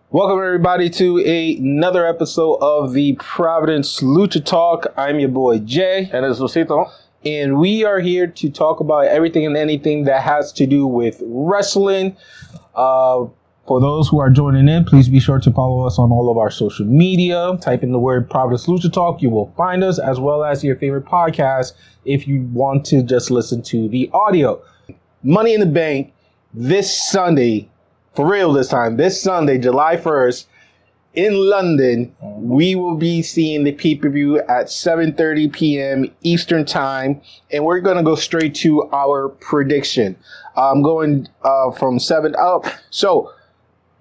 Welcome everybody to another episode of the Providence Lucha Talk. I'm your boy Jay. And it's Lucito. And we are here to talk about everything and anything that has to do with wrestling. For those who are joining in, please be sure to follow us on all of our social media. Type in the word Providence Lucha Talk. You will find us, as well as your favorite podcast if you want to just listen to the audio. Money in the Bank this Sunday. For real this time, this Sunday, July 1st, in London, we will be seeing the pay-per-view at 7:30 p.m. Eastern Time, and we're going to go straight to our prediction. I'm going from 7 up. So,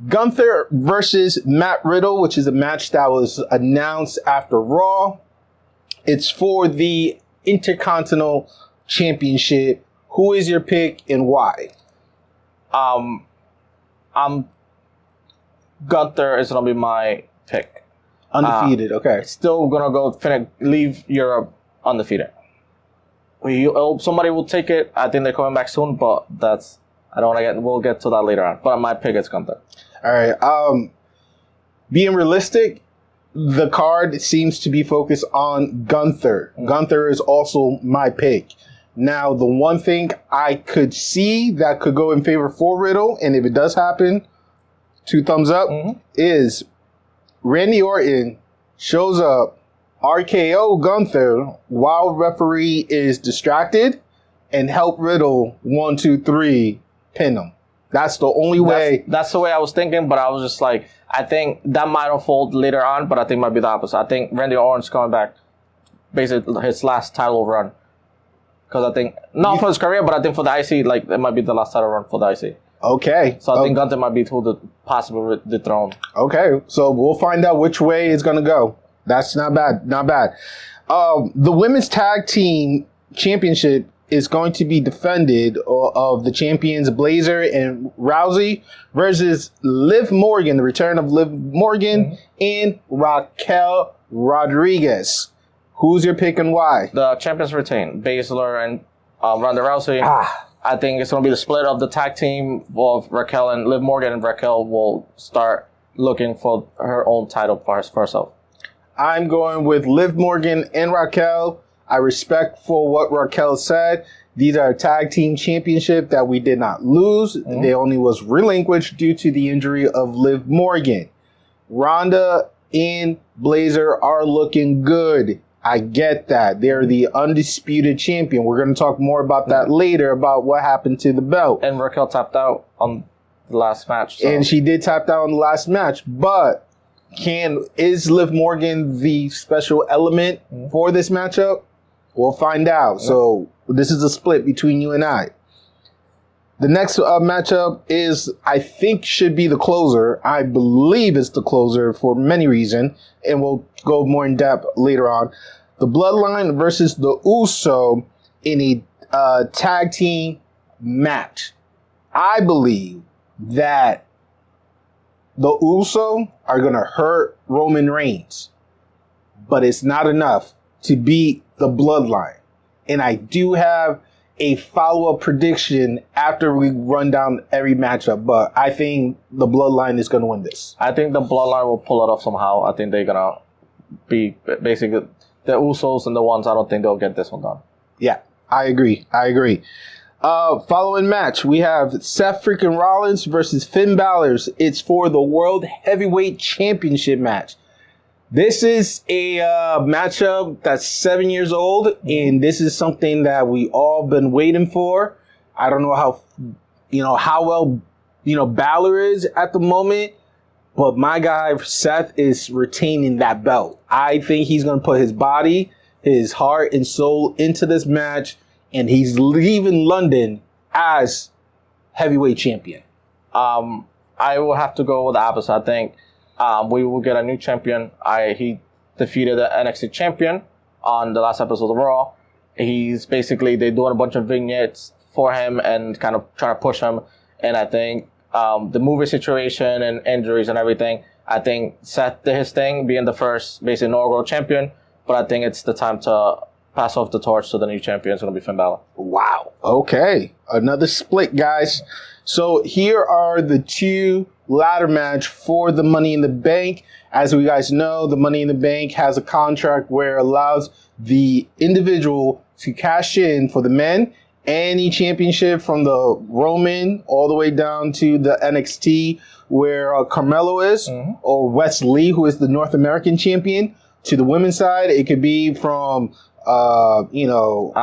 Gunther versus Matt Riddle, which is a match that was announced after Raw. It's for the Intercontinental Championship. Who is your pick and why? Gunther is going to be my pick. Undefeated, okay. Still going to go leave Europe undefeated. Somebody will take it. I think they're coming back soon, but we'll get to that later on. But my pick is Gunther. All right. Being realistic, the card seems to be focused on Gunther. Gunther is also my pick. Now, the one thing I could see that could go in favor for Riddle, and if it does happen, 2 thumbs up, is Randy Orton shows up, RKO Gunther while referee is distracted, and help Riddle 1, 2, 3 pin him. That's the only way. That's the way I was thinking, but I was just like, I think that might unfold later on, but I think it might be the opposite. I think Randy Orton's coming back, basically his last title run. Because I think, not for his career, but I think for the IC, like, it might be the last title run for the IC. Okay. So I think Gunther might be to possibly dethrone. Okay. So we'll find out which way it's going to go. That's not bad. Not bad. The Women's Tag Team Championship is going to be defended of the champions Blazer and Rousey versus Liv Morgan, the return of Liv Morgan, and Raquel Rodriguez. Who's your pick and why? The champions retain. Baszler and Ronda Rousey. I think it's going to be the split of the tag team of Raquel and Liv Morgan, and Raquel will start looking for her own title for herself. I'm going with Liv Morgan and Raquel. I respect for what Raquel said. These are a tag team championship that we did not lose. They only was relinquished due to the injury of Liv Morgan. Ronda and Blazer are looking good. I get that. They're the undisputed champion. We're going to talk more about that later, about what happened to the belt. And Raquel tapped out on the last match. So. And she did tap out on the last match. But is Liv Morgan the special element for this matchup? We'll find out. So this is a split between you and I. The next matchup is, I think, should be the closer. I believe it's the closer for many reasons, and we'll go more in depth later on. The Bloodline versus the Uso in a tag team match. I believe that the Uso are going to hurt Roman Reigns, but it's not enough to beat the Bloodline. And I do have a follow-up prediction after we run down every matchup, but I think the Bloodline is going to win this. I think the Bloodline will pull it off somehow. I think they're going to be basically the Usos and the ones. I don't think they'll get this one done. Yeah, I agree. Following match, we have Seth freaking Rollins versus Finn Balor. It's for the World Heavyweight Championship match. This is a matchup that's 7 years old, and this is something that we all been waiting for. I don't know how well Balor is at the moment, but my guy Seth is retaining that belt. I think he's going to put his body, his heart, and soul into this match, and he's leaving London as heavyweight champion. I will have to go with the opposite. I think we will get a new champion. He defeated the NXT champion on the last episode of Raw. They're doing a bunch of vignettes for him and kind of trying to push him. And I think the movie situation and injuries and everything, I think Seth did his thing, being the first basically inaugural champion. But I think it's the time to pass off the torch to the new champion. It's going to be Finn Balor. Wow. Okay. Another split, guys. So here are the two ladder match for the Money in the Bank. As we guys know, the Money in the Bank has a contract where it allows the individual to cash in for the men any championship from the Roman all the way down to the NXT where Carmelo is, or Wes Lee, who is the North American champion. To the women's side, it could be from, Asuka,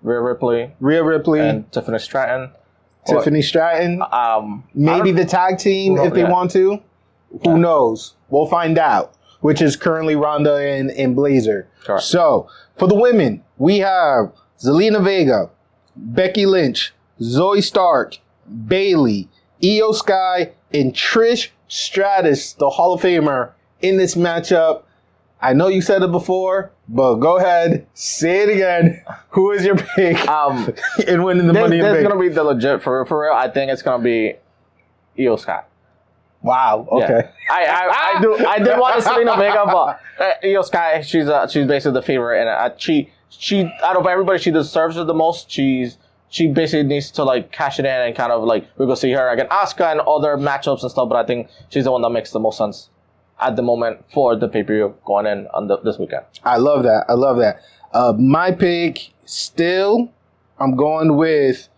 Rhea Ripley, and Tiffany Stratton. Maybe the tag team if they want to. Who knows? We'll find out. Which is currently Ronda and Blazer. Correct. So, for the women, we have Zelina Vega, Becky Lynch, Zoe Stark, Bayley, Io Sky, and Trish Stratus, the Hall of Famer, in this matchup. I know you said it before, but go ahead, say it again. Who is your pick in winning the Money in the Bank? It's going to be the legit, for real. I think it's going to be Io Sky. Wow. Okay. Yeah. I did want to Zelina Vega, but Io Sky, she's basically the favorite, and she out of everybody, she deserves it the most. She basically needs to like cash it in and kind of like we're gonna see her against Asuka and other matchups and stuff. But I think she's the one that makes the most sense at the moment for the pay-per-view going in on this weekend. I love that. My pick still, I'm going with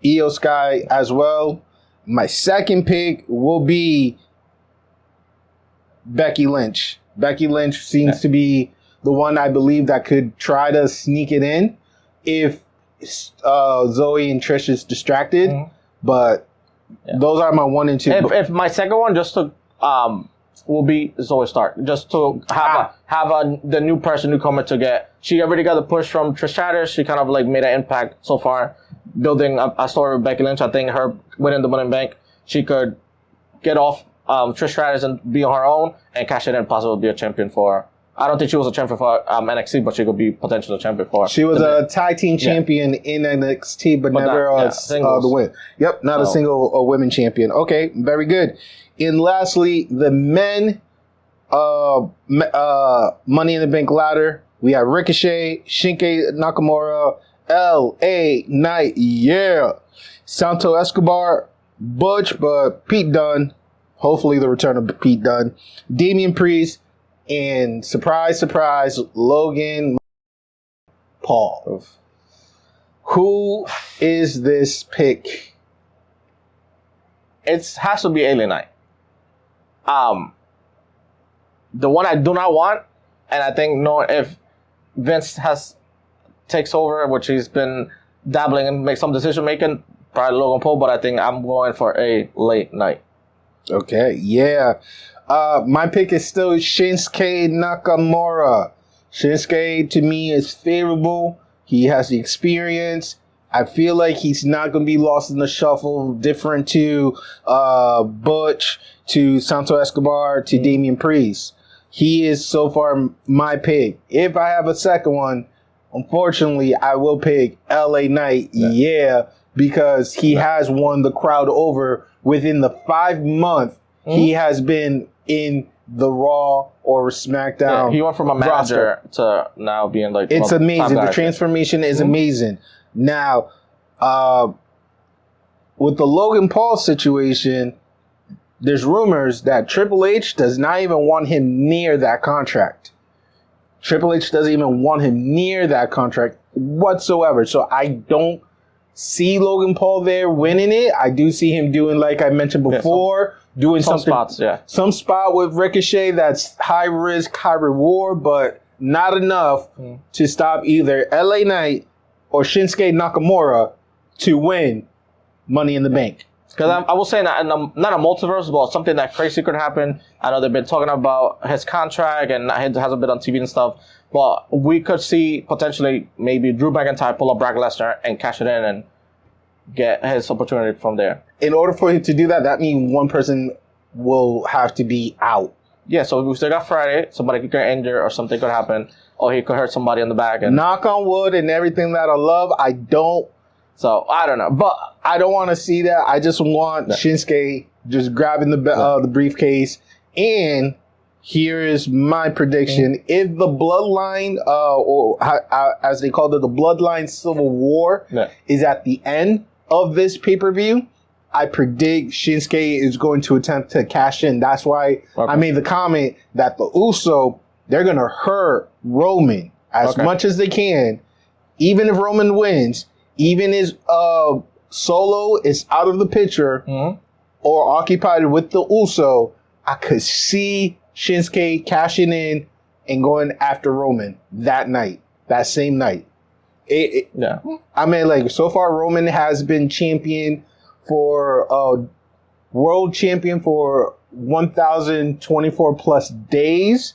Io Sky as well. My second pick will be Becky Lynch. Becky Lynch seems to be the one I believe that could try to sneak it in if Zoe and Trish is distracted. But those are my 1 and 2. If my second one just to will be Zoe Stark, just to have the newcomer to get. She already got the push from Trish Stratus. She kind of like made an impact so far. Building a story with Becky Lynch, I think her winning the Money in the Bank, she could get off Trish Stratus and be on her own and cash it in and possibly be a champion for. I don't think she was a champion for NXT, but she could be potentially a champion for. She was a tag team champion in NXT, but never the win. Yep, not a single women champion. Okay, very good. And lastly, the men Money in the Bank ladder. We have Ricochet, Shinsuke Nakamura, L.A. Knight, Santo Escobar, Butch, but Pete Dunne. Hopefully the return of Pete Dunne. Damian Priest, and surprise, surprise, Logan Paul. Oof. Who is this pick? It has to be LA Knight. The one I do not want, and I think if Vince takes over, which he's been dabbling and make some decision making, probably Logan Paul, but I think I'm going for a late night. Okay, yeah. My pick is still Shinsuke Nakamura. Shinsuke, to me, is favorable. He has the experience. I feel like he's not going to be lost in the shuffle, different to Butch, to Santo Escobar, to Damian Priest. He is so far my pick. If I have a second one, unfortunately, I will pick LA Knight, because he has won the crowd over within the 5 month he has been in the Raw or SmackDown. Yeah, he went from a manager to now being like... It's amazing. The transformation is amazing. Now, with the Logan Paul situation, there's rumors that Triple H does not even want him near that contract. Triple H doesn't even want him near that contract whatsoever. So I don't see Logan Paul there winning it. I do see him doing, like I mentioned before, doing some spots, some spot with Ricochet that's high risk, high reward, but not enough to stop either LA Knight or Shinsuke Nakamura to win Money in the Bank. Because I will say not a multiverse, but something that crazy could happen. I know they've been talking about his contract and it hasn't been on TV and stuff. But we could see potentially maybe Drew McIntyre pull up Brock Lesnar and cash it in and get his opportunity from there. In order for him to do that, that means one person will have to be out. Yeah, so we still got Friday. Somebody could get injured or something could happen. Or he could hurt somebody in the back. And knock on wood and everything that I love, I don't. So, I don't know. But I don't want to see that. I just want Shinsuke just grabbing the briefcase. And here is my prediction. If the Bloodline, or as they called it, the Bloodline Civil War is at the end of this pay-per-view, I predict Shinsuke is going to attempt to cash in. That's why I made the comment that the Uso, they're going to hurt Roman as much as they can. Even if Roman wins, even if Solo is out of the picture or occupied with the Uso, I could see Shinsuke cashing in and going after Roman that night, that same night. I mean, like, so far, Roman has been champion world champion for 1,024 plus days.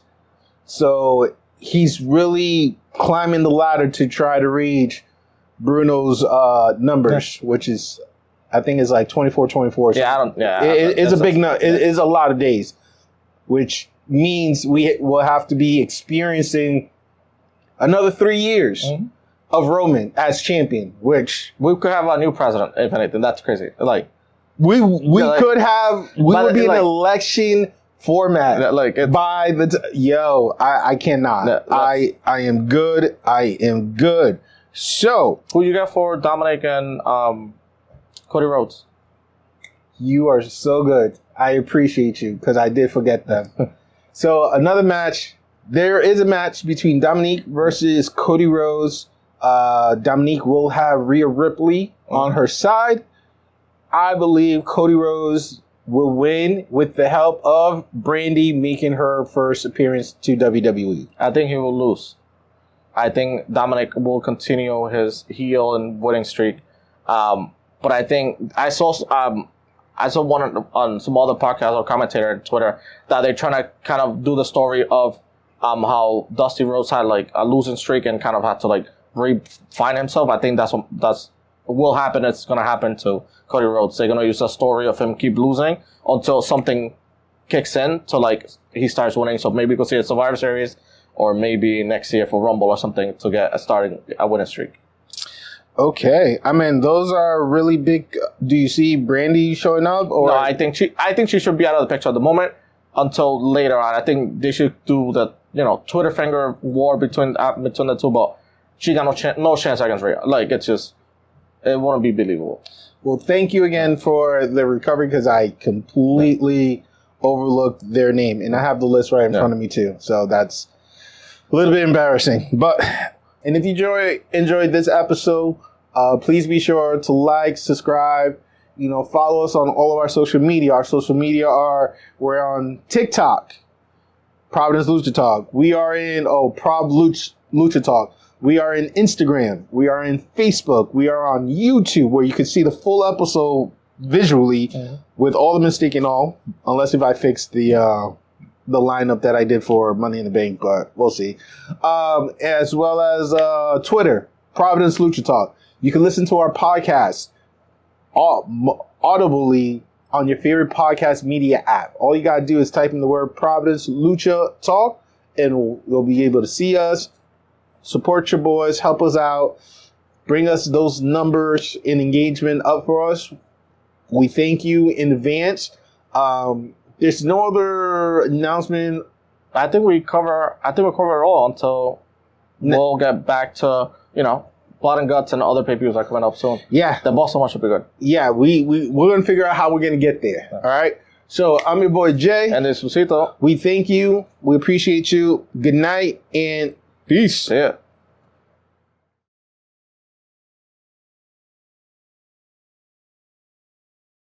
So he's really climbing the ladder to try to reach Bruno's numbers, which is, I think, is like 24. It's a big number. It is a lot of days, which means we will have to be experiencing another 3 years of Roman as champion, which we could have a new president, if anything. That's crazy. Like we could have, we would be an election format by the I cannot. I am good. I am good. So who you got for Dominic and Cody Rhodes? You are so good. I appreciate you because I did forget them. So another match. There is a match between Dominique versus Cody Rhodes. Dominique will have Rhea Ripley on her side. I believe Cody Rhodes will win with the help of Brandy making her first appearance to WWE. I think he will lose. I think Dominic will continue his heel and winning streak. But I think I saw one on some other podcast or commentator on Twitter that they're trying to kind of do the story of how Dusty Rhodes had like a losing streak and kind of had to like refine himself. I think that's will happen. It's going to happen to Cody Rhodes. They're going to use a story of him keep losing until something kicks in to like he starts winning. So maybe we'll see a Survivor Series or maybe next year for Rumble or something to get a winning streak. Okay, I mean those are really big. Do you see Brandy showing up? Or no, I think she should be out of the picture at the moment until later on. I think they should do the Twitter finger war between the two, but she got no chance against Rhea. Like it won't be believable. Well, thank you again for the recovery because I completely overlooked their name, and I have the list right in front of me too. So that's a little bit embarrassing, but. And if you enjoyed this episode, please be sure to like, subscribe, follow us on all of our social media. Our social media we're on TikTok, Providence Lucha Talk. We are in, Lucha Talk. We are in Instagram. We are in Facebook. We are on YouTube where you can see the full episode visually with all the mistake and all, unless if I fix the lineup that I did for Money in the Bank, but we'll see. As well as Twitter, Providence Lucha Talk. You can listen to our podcast audibly on your favorite podcast media app. All you got to do is type in the word Providence Lucha Talk, and you'll be able to see us, support your boys, help us out, bring us those numbers and engagement up for us. We thank you in advance. There's no other announcement. I think we cover it all until we'll get back to Blood and Guts and other pay-per-views are coming up soon. Yeah, the Boston one should be good. Yeah, we're gonna figure out how we're gonna get there. All right. So I'm your boy Jay, and this is Susito. We thank you. We appreciate you. Good night and peace. See ya.